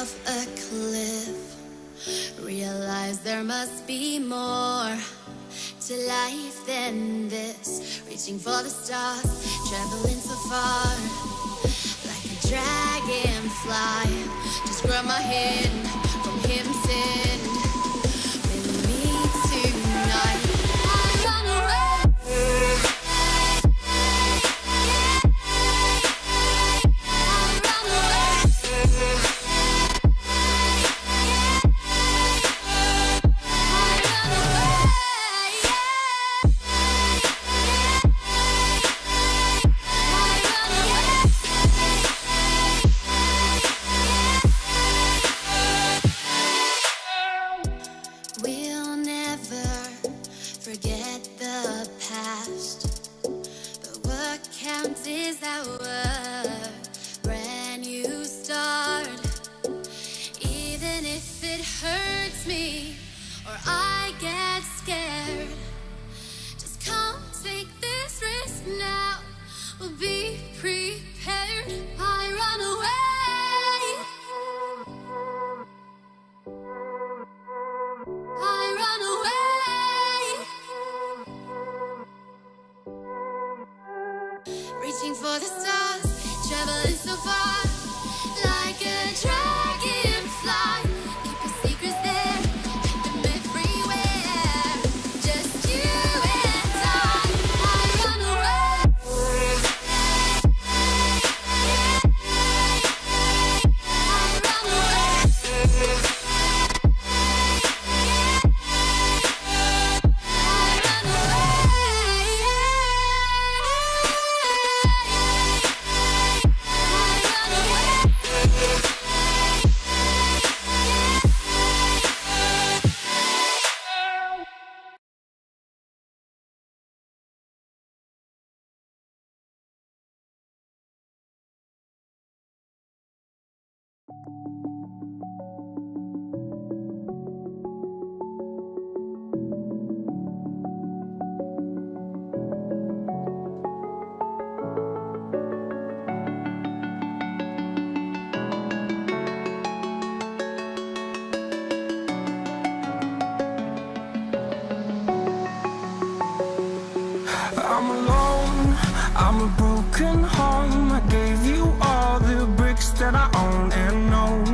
of a cliff. Realize there must be more to life than this. Reaching for the stars, traveling so far, like a dragonfly. Just grab my hand from him, send with me tonight. I run away. We'll never forget the past, but what counts is our brand new start. Even if it hurts me or I get scared, just come take this risk now. We'll be prepared. I run away. I run away. Reaching for the stars, traveling so far, like a dragonfly. Keep your secrets there, keep them everywhere. Just you and I run away. I run away. I'm alone, I'm a broken home. I gave you all the bricks that I own and know.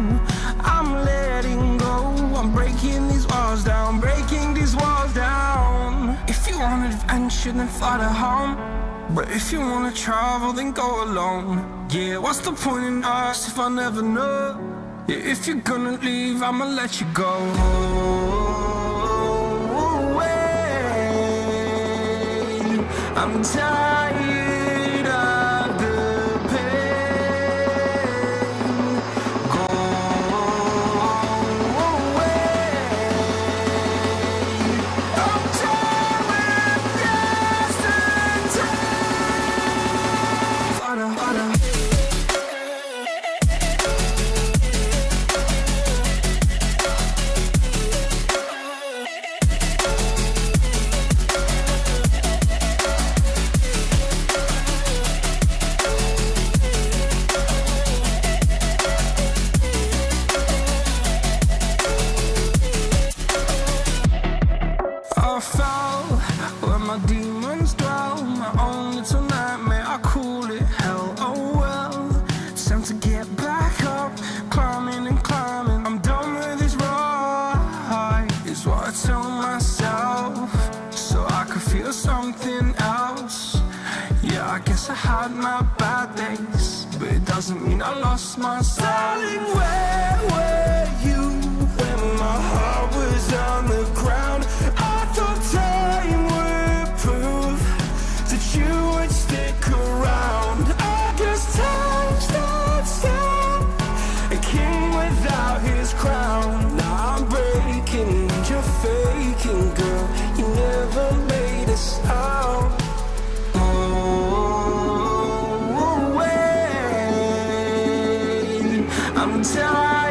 I'm letting go, I'm breaking these walls down, breaking these walls down. If you want adventure, then fly to home. But if you wanna travel, then go alone. Yeah, what's the point in us if I never know? Yeah, if you're gonna leave, I'ma let you go. I'm tired of the pain. Go away. I'm tired with yesterday. Harder, harder. I fell where my demons dwell. My own little nightmare, I call it hell. Oh well, it's time to get back up, climbing and climbing. I'm done with this ride, is what I tell myself, so I could feel something else. Yeah, I guess I had my bad days, but it doesn't mean I lost my style. Darling, where were you when my heart was on the ground? I thought time would prove that you would stick around. I guess time stood still, a king without his crown. Now I'm breaking, you're faking, girl. You never made a sound. Oh, wait, I'm tired.